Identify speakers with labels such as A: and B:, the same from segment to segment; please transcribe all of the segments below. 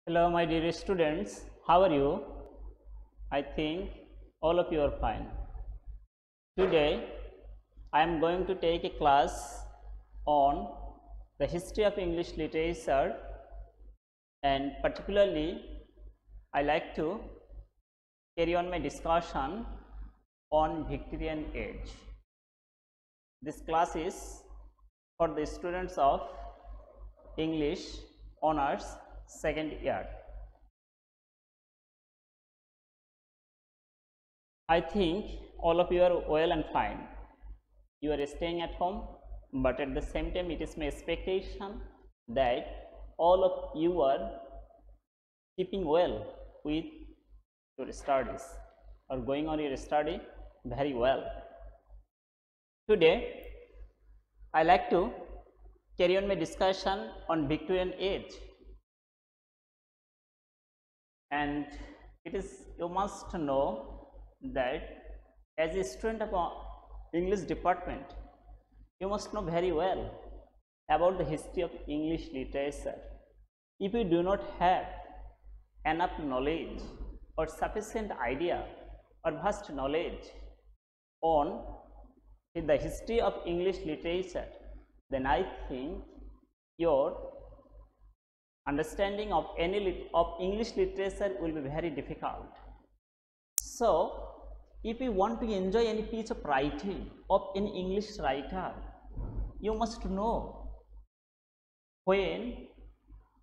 A: Hello, my dear students. How are you? I think all of you are fine. Today, I am going to take a class on the history of English literature, and particularly, I like to carry on my discussion on Victorian age. This class is for the students of English Honors second year. I think all of you are well and fine. You are staying at home, but at the same time, it is my expectation that all of you are keeping well with your studies or going on your study very well. Today, I like to carry on my discussion on Victorian age, and it is you must know that as a student of English department, you must know very well about the history of English literature. If you do not have enough knowledge or sufficient idea or vast knowledge on the history of English literature, then I think your understanding of English literature will be very difficult. So, if you want to enjoy any piece of writing of an English writer, you must know when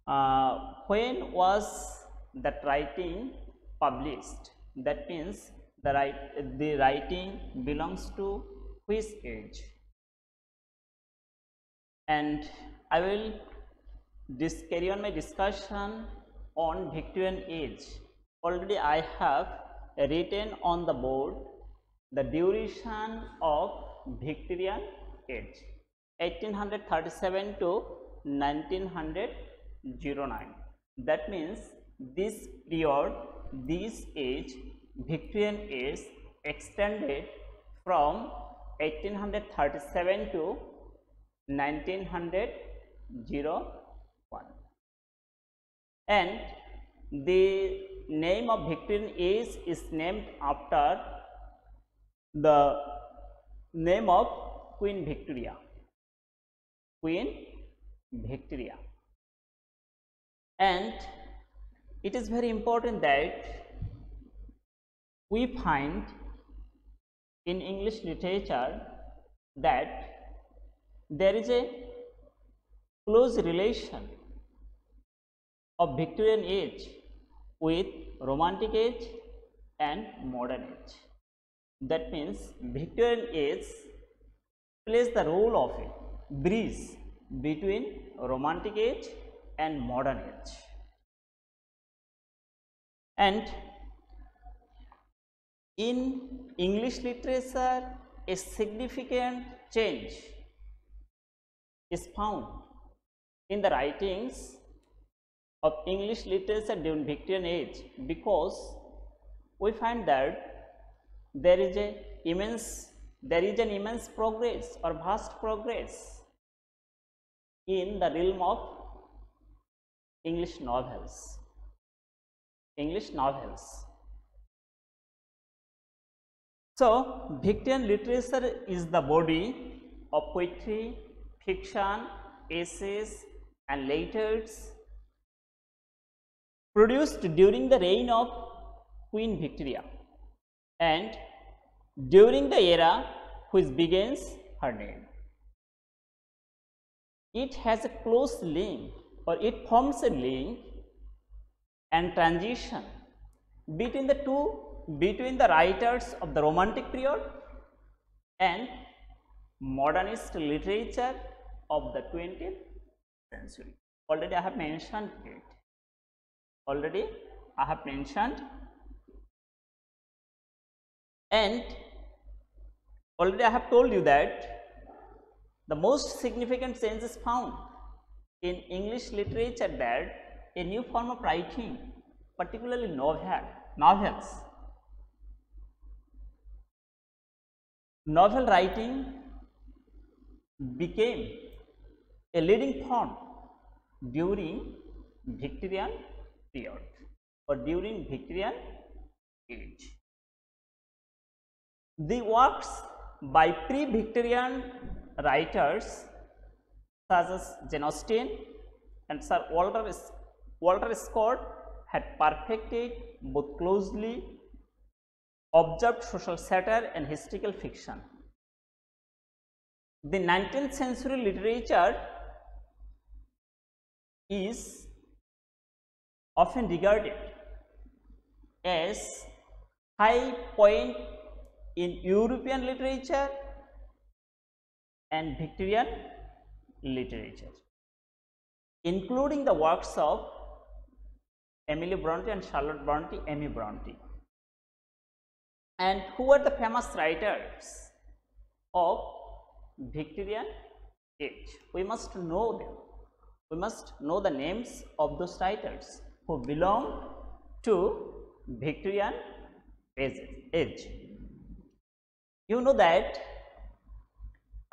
A: was that writing published. That means the writing belongs to which age, and I will carry on my discussion on Victorian age. Already I have written on the board the duration of Victorian age 1837 to 1909. That means this period, this age, Victorian age, extended from 1837 to 1901, and the name of Victorian age is named after the name of Queen Victoria. Queen Victoria. And it is very important that we find in English literature that there is a close relation of Victorian age with Romantic age and modern age. That means Victorian age plays the role of a bridge between Romantic age and modern age. And in English literature, a significant change is found in the writings of English literature during Victorian age, because we find that there is an immense progress or vast progress in the realm of English novels. So, Victorian literature is the body of poetry, fiction, essays and letters produced during the reign of Queen Victoria and during the era which begins her name. It has a close link, or it forms a link and transition between the writers of the Romantic period and modernist literature of the 20th century. Already I have mentioned it. And already I have told you that the most significant change is found in English literature, that a new form of writing, particularly novels. Novel writing became a leading form during Victorian period or during Victorian age. The works by pre-Victorian writers such as Jane Austen and Sir Walter Scott had perfected both closely observed social satire and historical fiction. The 19th century literature is often regarded as high point in European literature and Victorian literature, including the works of Emily Bronte and Charlotte Bronte, Amy Bronte. And who are the famous writers of Victorian age? We must know them. We must know the names of those writers who belong to Victorian age. You know that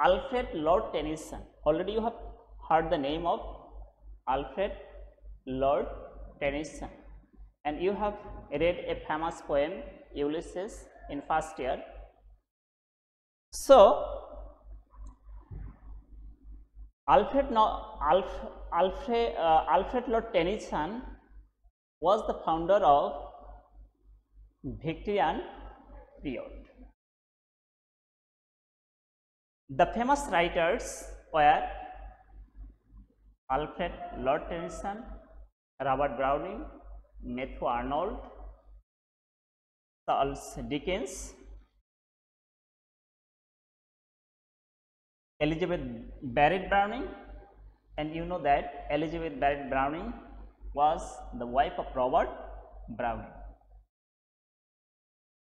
A: Alfred Lord Tennyson, already you have heard the name of Alfred Lord Tennyson, and you have read a famous poem Ulysses in first year. So Alfred Lord Tennyson was the founder of Victorian period. The famous writers were Alfred Lord Tennyson, Robert Browning, Matthew Arnold, Charles Dickens, Elizabeth Barrett Browning, and you know that Elizabeth Barrett Browning was the wife of Robert Browning.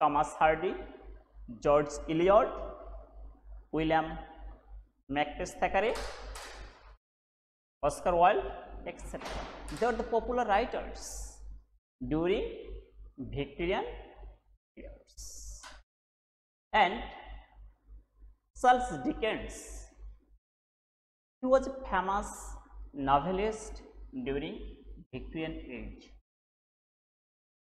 A: Thomas Hardy, George Eliot, William Makepeace Thackeray, Oscar Wilde, etc. They are the popular writers during Victorian years. And Charles Dickens, he was a famous novelist during Victorian age.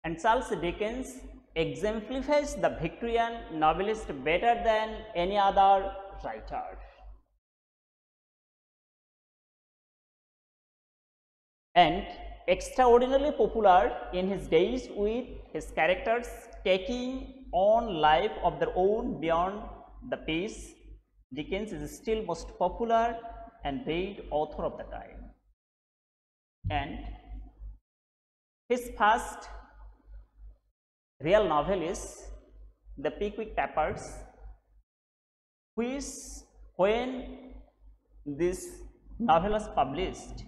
A: And Charles Dickens exemplifies the Victorian novelist better than any other writer. And extraordinarily popular in his days, with his characters taking on life of their own beyond the page, Dickens is still most popular and read author of the time. And his first real novel is The Pickwick Papers, which when this novel was published,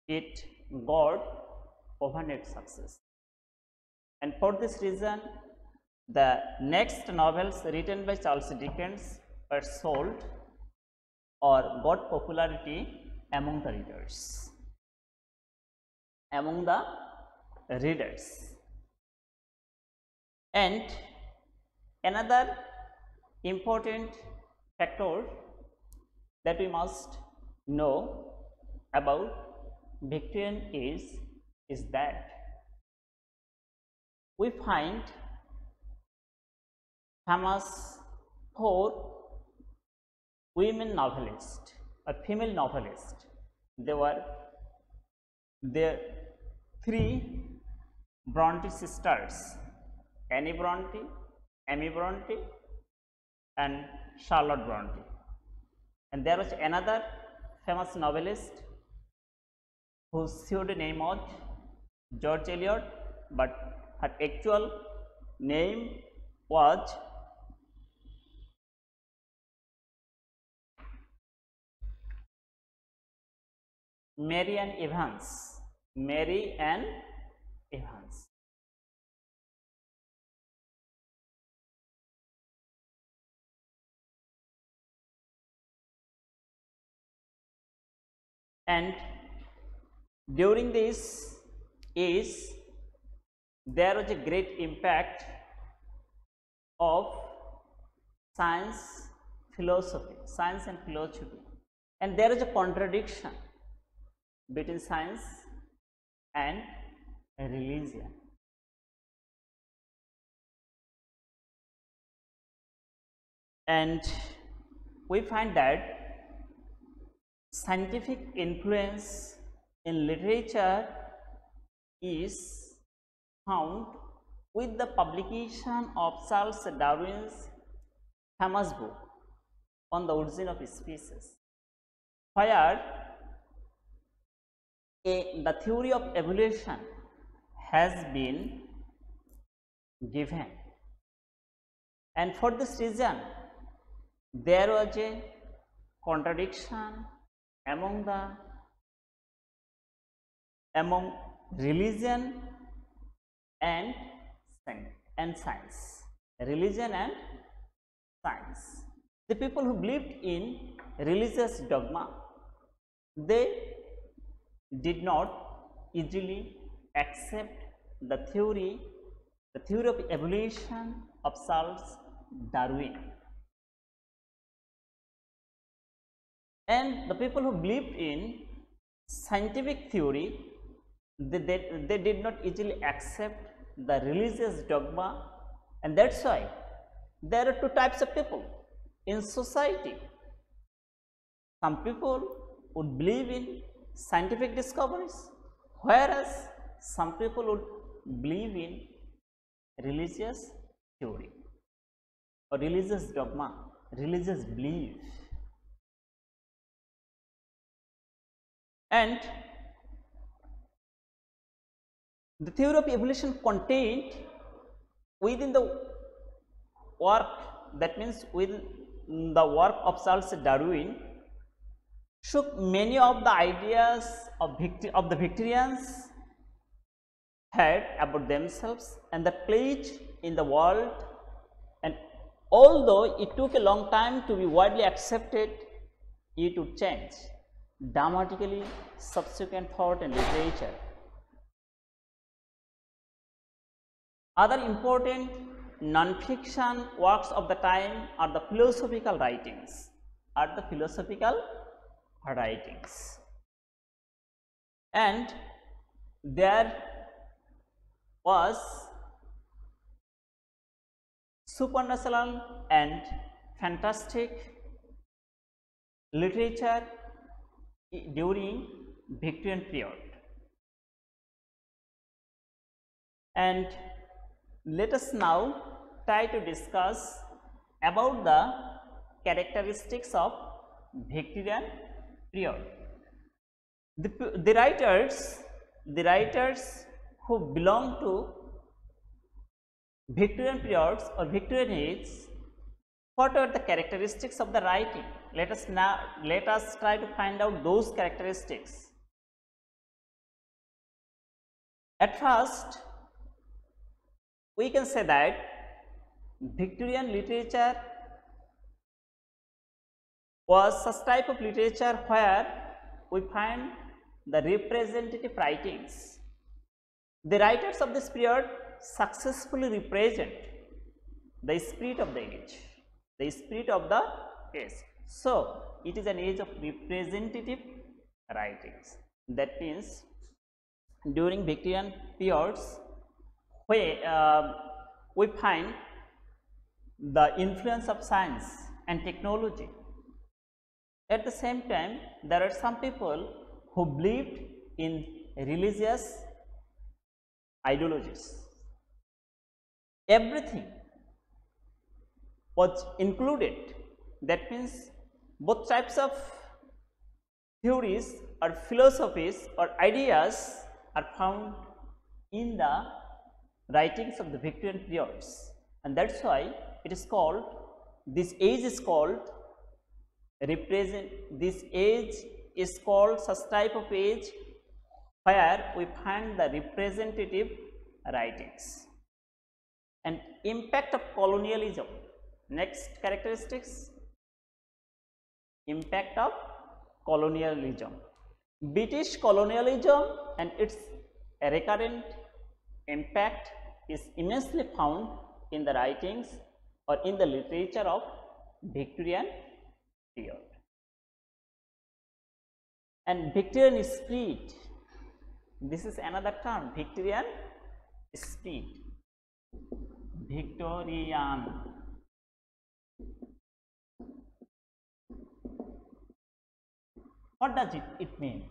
A: it got overnight success. And for this reason, the next novels written by Charles Dickens were sold or got popularity among the readers. And another important factor that we must know about Victorian age is that we find famous 4 women novelists or female novelists. There were the 3 Bronte sisters, Annie Bronte, Amy Bronte, and Charlotte Bronte. And there was another famous novelist whose pseudonym was George Eliot, but her actual name was Mary Ann Evans. Mary Ann Evans. And during this age, there was a great impact of science and philosophy, and there is a contradiction between science and religion. And we find that scientific influence in literature is found with the publication of Charles Darwin's famous book on the origin of species, where the theory of evolution has been given, and for this reason there was a contradiction among religion and science. Religion and science. The people who believed in religious dogma, they did not easily accept the theory of evolution of Charles Darwin. And the people who believed in scientific theory, they did not easily accept the religious dogma, and that's why there are two types of people in society. Some people would believe in scientific discoveries, whereas some people would believe in religious theory or religious dogma, religious belief. And the theory of evolution contained within the work, that means within the work of Charles Darwin, shook many of the ideas of the Victorians had about themselves and the place in the world, and although it took a long time to be widely accepted, it would change dramatically subsequent thought and literature. Other important non-fiction works of the time are the philosophical writings. And there was supernatural and fantastic literature during Victorian period. And let us now try to discuss about the characteristics of Victorian period. The writers who belong to Victorian periods or Victorian age, what are the characteristics of the writing? Let us try to find out those characteristics. At first, we can say that Victorian literature was such type of literature where we find the representative writings. The writers of this period successfully represent the spirit of the age. So, it is an age of representative writings. That means, during Victorian periods, we find the influence of science and technology. At the same time, there are some people who believed in religious ideologies. Everything was included. That means both types of theories or philosophies or ideas are found in the writings of the Victorian periods, and that's why it is called, this age is called such type of age where we find the representative writings. And impact of colonialism. Next characteristics, impact of colonialism. British colonialism and its recurrent impact is immensely found in the writings or in the literature of Victorian period. And Victorian spirit This is another term, Victorian spirit. Victorian. What does it mean?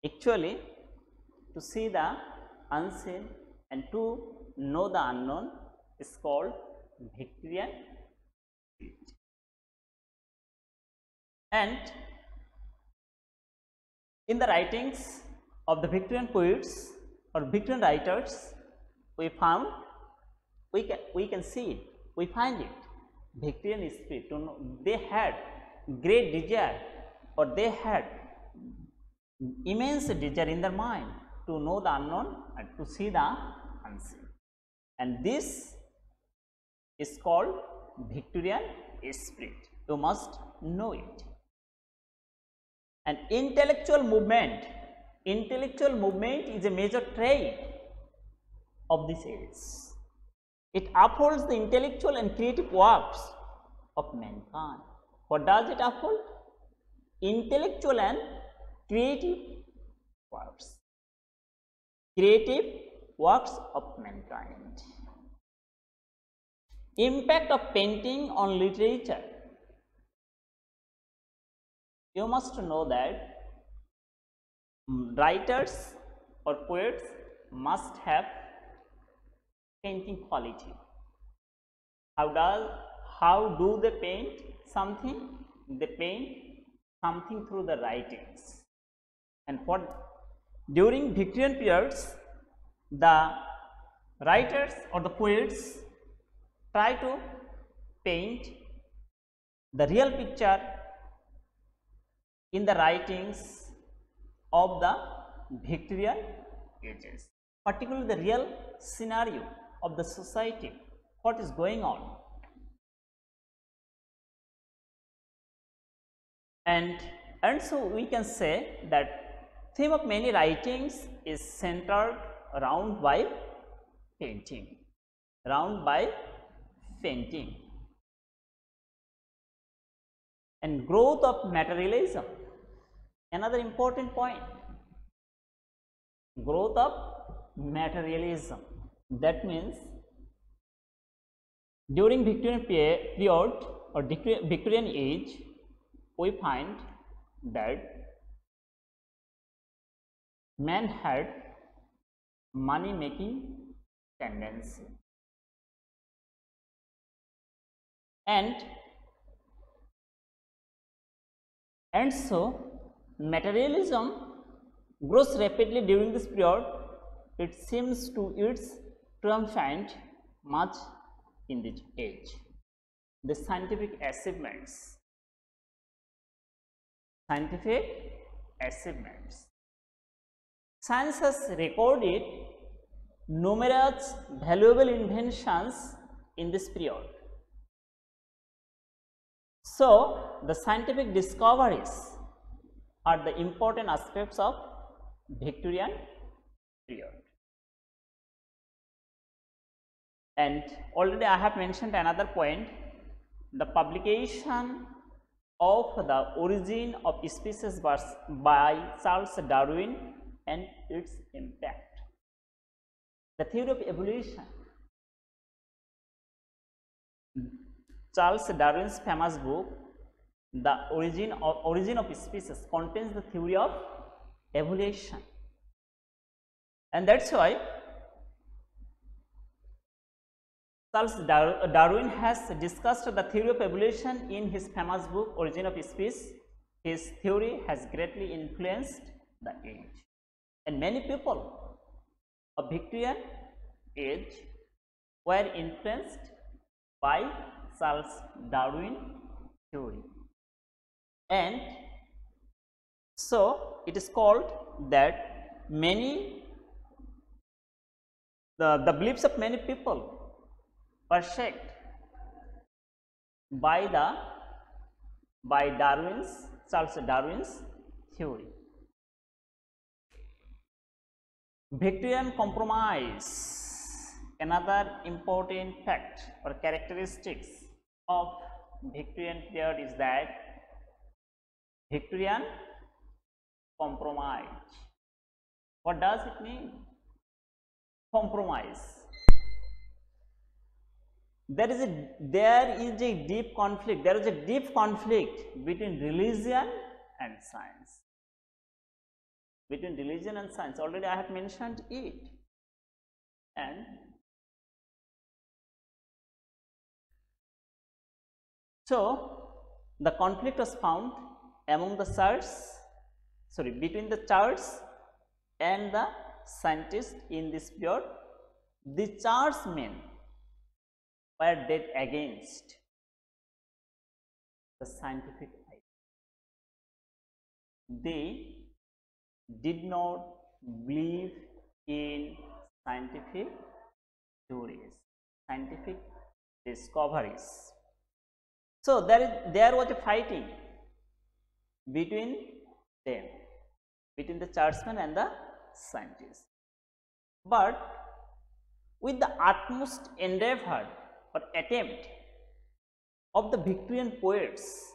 A: Actually, to see the unseen and to know the unknown is called Victorian spirit. And in the writings of the Victorian poets or Victorian writers, we can see it, we find it, Victorian spirit. To know, they had great desire, or they had immense desire in their mind to know the unknown and to see the unseen. And this is called Victorian spirit. You must know it. And intellectual movement is a major trait of this age. It upholds the intellectual and creative works of mankind. What does it uphold? Intellectual and creative works. Creative works of mankind. Impact of painting on literature. You must know that writers or poets must have painting quality. How do they paint something? They paint something through the writings. And what during Victorian periods, the writers or the poets try to paint the real picture in the writings of the Victorian ages, particularly the real scenario of the society, what is going on. And so we can say that theme of many writings is centered around by painting, and growth of materialism. Another important point, growth of materialism. That means during Victorian period or Victorian age, we find that man had money making tendency, and so materialism grows rapidly during this period. It seems to its triumphant much in this age. The scientific achievements. Science has recorded numerous valuable inventions in this period. So, the scientific discoveries are the important aspects of Victorian period. And already I have mentioned another point, the publication of the Origin of Species by Charles Darwin and its impact. The theory of evolution. Charles Darwin's famous book, The Origin of Species, contains the theory of evolution, and that's why Charles Darwin has discussed the theory of evolution in his famous book Origin of Species. His theory has greatly influenced the age, and many people of Victorian age were influenced by Charles Darwin theory. And so it is called that many the beliefs of many people were shaped by Charles Darwin's theory. Victorian compromise, another important fact or characteristics of Victorian period is that Victorian compromise. What does it mean? Compromise. There is a deep conflict. There is a deep conflict between religion and science. Between religion and science. Already I have mentioned it. And so the conflict was found among the between the church and the scientists in this period. The churchmen were dead against the scientific idea. They did not believe in scientific theories, scientific discoveries. So there was a fighting between them, between the churchmen and the scientists. But with the utmost endeavor or attempt of the Victorian poets,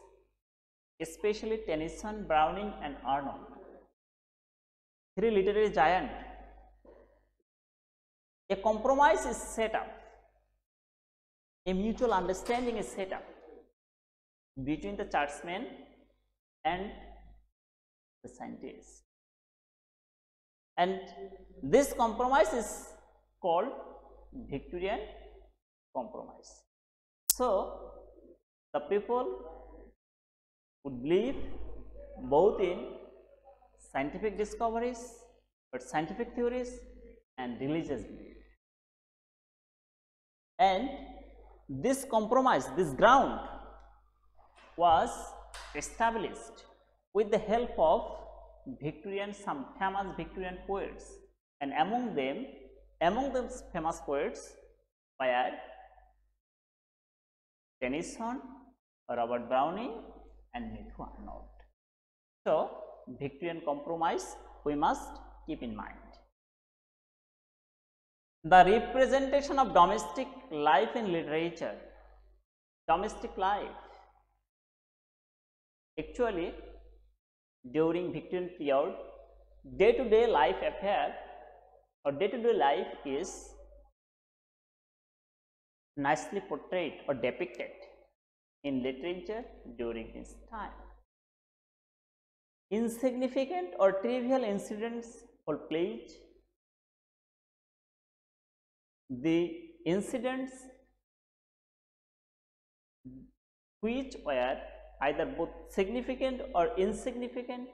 A: especially Tennyson, Browning and Arnold, three literary giants, a compromise is set up, a mutual understanding is set up between the churchmen and the scientists. And this compromise is called Victorian compromise. So the people would believe both in scientific discoveries or scientific theories and religious belief. And this compromise, this ground was established with the help of some famous Victorian poets, and among those famous poets were Tennyson, Robert Browning and Matthew Arnold. So Victorian compromise we must keep in mind. The representation of domestic life in literature. Domestic life. Actually, during Victorian period, day-to-day life affair or day-to-day life is nicely portrayed or depicted in literature during this time. Insignificant or trivial incidents were played. The incidents which were either both significant or insignificant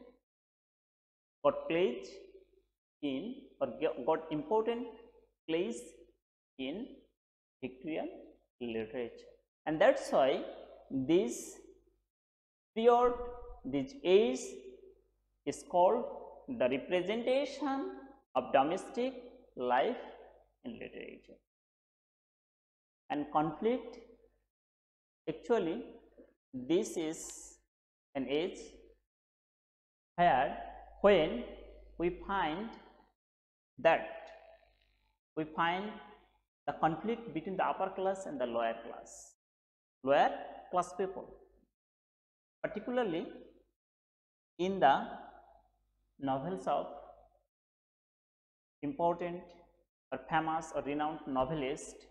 A: got place in or got important place in Victorian literature, and that's why this period, this age is called the representation of domestic life in literature. And conflict, actually this is an age when we find the conflict between the upper class and the lower class people, particularly in the novels of important or famous or renowned novelists.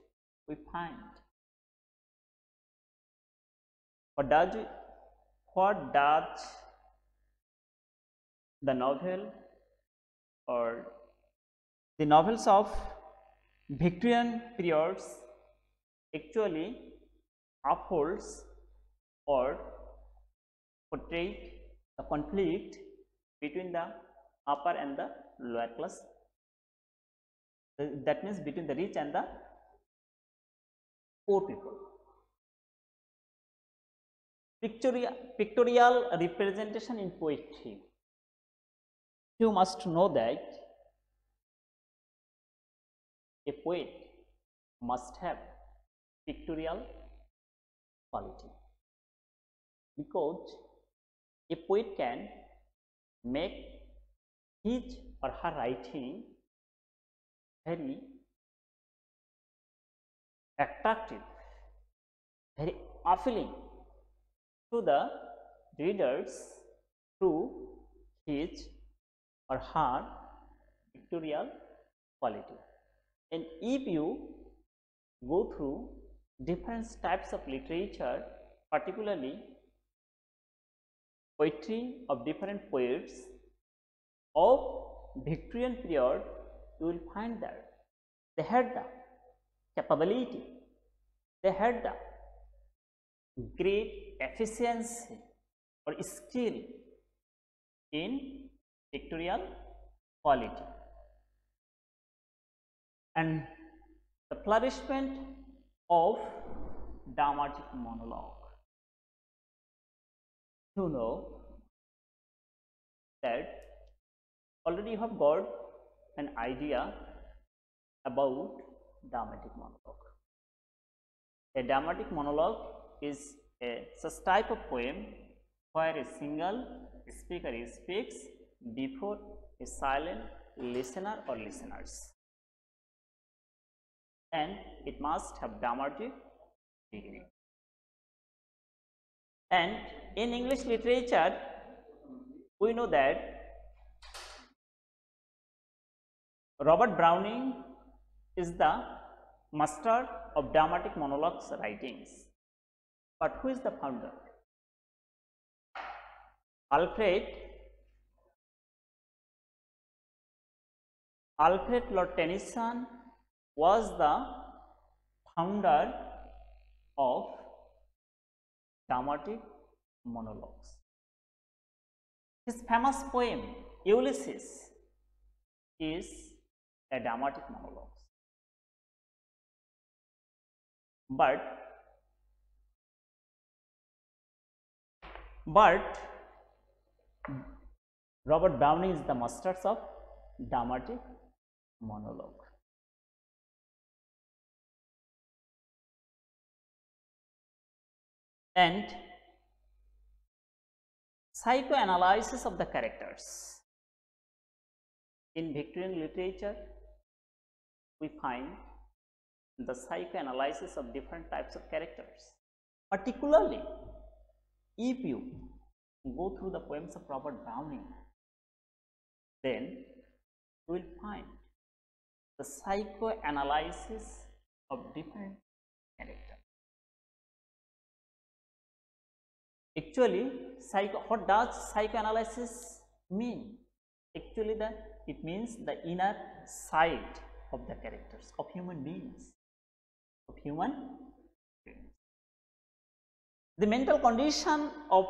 A: We find what does the novel or the novels of Victorian periods actually upholds or portray the conflict between the upper and the lower class, that means between the rich and the poor people. Pictorial representation in poetry. You must know that a poet must have pictorial quality, because a poet can make his or her writing very attractive, very appealing to the readers through his or her pictorial quality. And if you go through different types of literature, particularly poetry of different poets of Victorian period, you will find that they had the capability, they had the great efficiency or skill in pictorial quality, and the flourishment of dramatic monologue. You know that already you have got an idea about dramatic monologue. A dramatic monologue is a such type of poem where a single speaker speaks before a silent listener or listeners, and it must have dramatic beginning. And in English literature, we know that Robert Browning is the master of dramatic monologues writings. But who is the founder? Alfred Lord Tennyson was the founder of dramatic monologues. His famous poem Ulysses is a dramatic monologue. But Robert Browning is the master of dramatic monologue. And psychoanalysis of the characters. In Victorian literature, we find the psychoanalysis of different types of characters. Particularly, if you go through the poems of Robert Browning, then you will find the psychoanalysis of different characters. Actually, what does psychoanalysis mean? Actually, it means the inner side of the characters of human beings. The mental condition of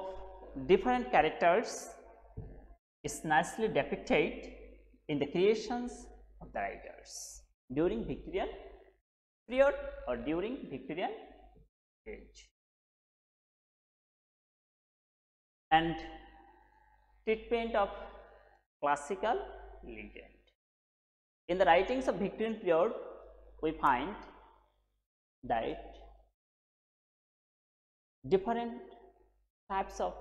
A: different characters is nicely depicted in the creations of the writers during Victorian period or during Victorian age. And treatment of classical legend. In the writings of Victorian period, we find that different types of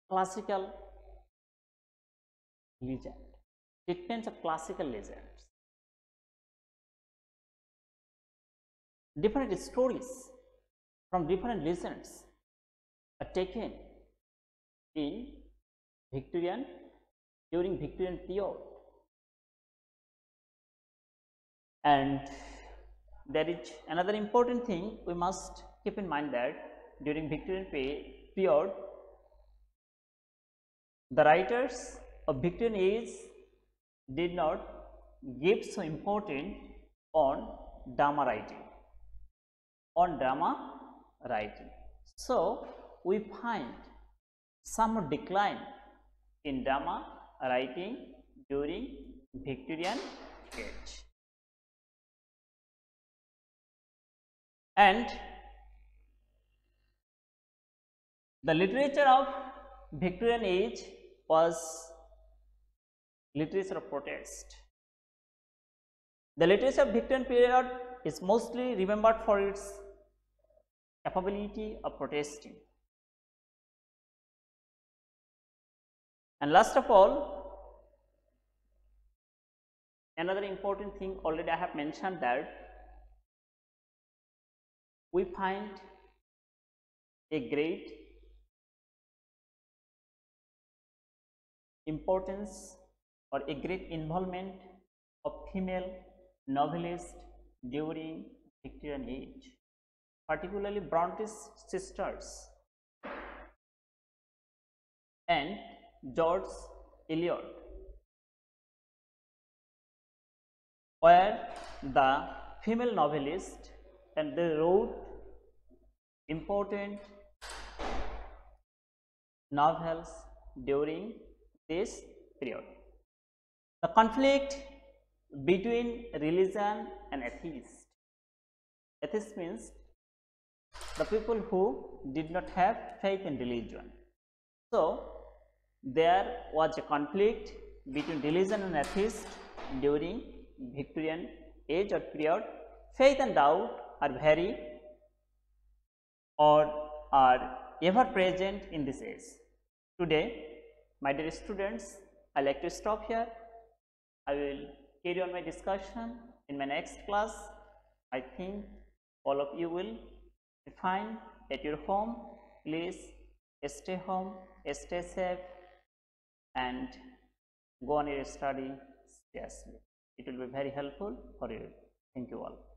A: classical legend, treatments of classical legends, different stories from different legends are taken in during Victorian period. And there is another important thing we must keep in mind, that during Victorian period, the writers of Victorian age did not give so important on drama writing. So we find some decline in drama writing during Victorian age. And the literature of Victorian age was literature of protest. The literature of Victorian period is mostly remembered for its capability of protesting. And last of all, another important thing already I have mentioned, that we find a great importance or a great involvement of female novelists during Victorian age, particularly Bronte's sisters and George Eliot, were the female novelists and they wrote important novels during this period. The conflict between religion and atheists. Atheist means the people who did not have faith in religion. So, there was a conflict between religion and atheist during Victorian age or period. Faith and doubt are very or are ever present in this age. Today, my dear students, I like to stop here. I will carry on my discussion in my next class. I think all of you will be fine at your home. Please stay home, stay safe, and go on your study seriously. It will be very helpful for you. Thank you all.